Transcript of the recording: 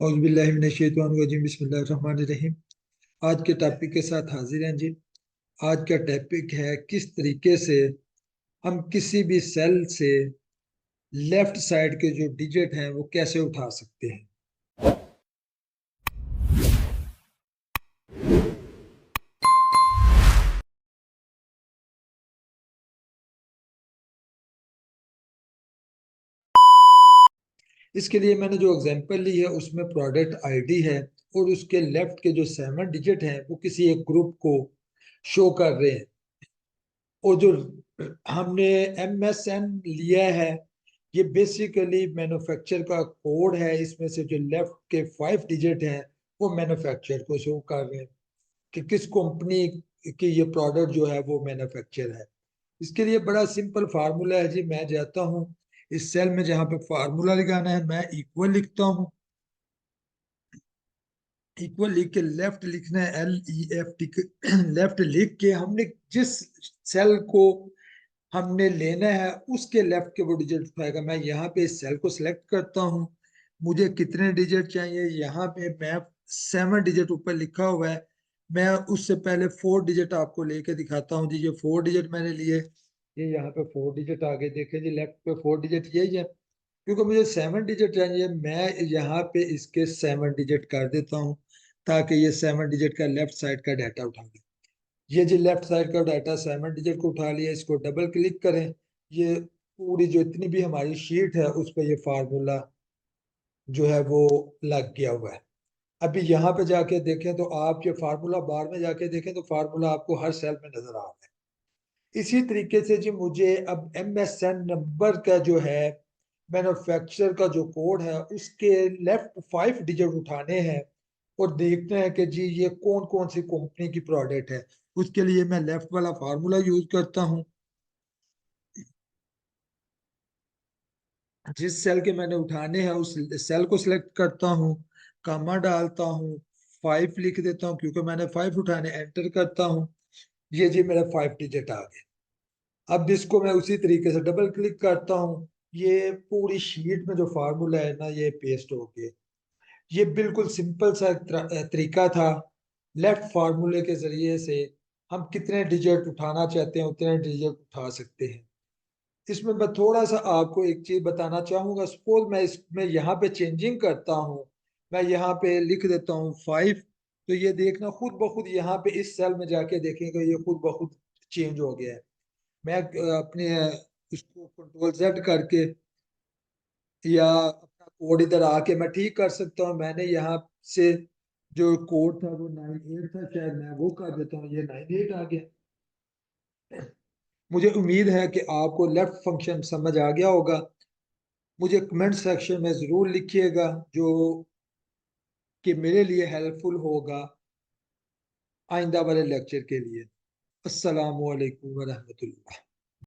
औज़ुबिल्लाहि बिस्मिल्लाहिर्रहमानिर्रहीम। आज के टॉपिक के साथ हाजिर हैं जी। आज का टॉपिक है किस तरीके से हम किसी भी सेल से लेफ्ट साइड के जो डिजिट हैं वो कैसे उठा सकते हैं। इसके लिए मैंने जो एग्जांपल ली है उसमें प्रोडक्ट आईडी है और उसके लेफ्ट के जो 7 डिजिट हैं वो किसी एक ग्रुप को शो कर रहे हैं। और जो हमने MSN लिया है ये बेसिकली मैन्युफैक्चर का कोड है। इसमें से जो लेफ्ट के 5 डिजिट हैं वो मैन्युफैक्चर को शो कर रहे हैं कि किस कंपनी की ये प्रोडक्ट जो है वो मैन्युफैक्चर है। इसके लिए बड़ा सिंपल फार्मूला है जी। मैं जाता हूँ इस सेल में जहां पे फार्मूला लगाना है, मैं इक्वल लिखता हूँ। इक्वल लिख के लेफ्ट लिखना है LEFT। लेफ्ट लिख के हमने जिस सेल को हमने लेना है उसके लेफ्ट के वो डिजिट उठाएगा। मैं यहाँ पे इस सेल को सिलेक्ट करता हूँ। मुझे कितने डिजिट चाहिए, यहाँ पे मैं 7 डिजिट ऊपर लिखा हुआ है। मैं उससे पहले 4 डिजिट आपको लेके दिखाता हूँ जी। ये 4 डिजिट मैंने लिए, ये यहाँ पे 4 डिजिट आ गए। देखे जी लेफ्ट पे 4 डिजिट यही है। क्योंकि मुझे 7 डिजिट चाहिए, मैं यहाँ पे इसके 7 डिजिट कर देता हूँ ताकि ये 7 डिजिट का लेफ्ट साइड का डाटा उठा ले। ये जो लेफ्ट साइड का डाटा 7 डिजिट को उठा लिया, इसको डबल क्लिक करें। ये पूरी जो इतनी भी हमारी शीट है उस पर ये फार्मूला जो है वो लग गया हुआ है। अभी यहाँ पे जाके देखें तो आप ये फार्मूला बार में जाके देखें तो फार्मूला आपको हर सेल में नजर आ रहा है। इसी तरीके से जी मुझे अब MSN नंबर का जो है मैन्युफैक्चरर का जो कोड है उसके लेफ्ट 5 डिजिट उठाने हैं और देखते हैं कि जी ये कौन कौन सी कंपनी की प्रोडक्ट है। उसके लिए मैं लेफ्ट वाला फार्मूला यूज करता हूँ। जिस सेल के मैंने उठाने हैं उस सेल को सिलेक्ट करता हूँ, कामा डालता हूँ, 5 लिख देता हूँ क्योंकि मैंने 5 उठाने, एंटर करता हूँ। ये जी मेरा 5 डिजिट आ गया। अब इसको मैं उसी तरीके से डबल क्लिक करता हूँ। ये पूरी शीट में जो फार्मूला है ना ये पेस्ट हो गया। ये बिल्कुल सिंपल सा तरीका था। लेफ्ट फार्मूले के जरिए से हम कितने डिजिट उठाना चाहते हैं उतने डिजिट उठा सकते हैं। इसमें मैं थोड़ा सा आपको एक चीज बताना चाहूंगा। सपोज मैं इसमें यहाँ पे चेंजिंग करता हूँ, मैं यहाँ पे लिख देता हूँ 5। तो ये देखना खुद ब खुद यहाँ पे इस सेल में जाके देखेंगे ये खुद ब खुद चेंज हो गया है। मैं अपने इसको कंट्रोल Z करके या अपना कोड इधर आके मैं ठीक कर सकता हूँ। मैंने यहाँ से जो कोड था वो 98 था, शायद मैं वो कर देता हूँ, ये 98 आ गया। मुझे उम्मीद है कि आपको लेफ्ट फंक्शन समझ आ गया होगा। मुझे कमेंट सेक्शन में जरूर लिखिएगा जो कि मेरे लिए हेल्पफुल होगा आइंदा वाले लेक्चर के लिए। अस्सलामु अलैकुम वरहमतुल्लाह।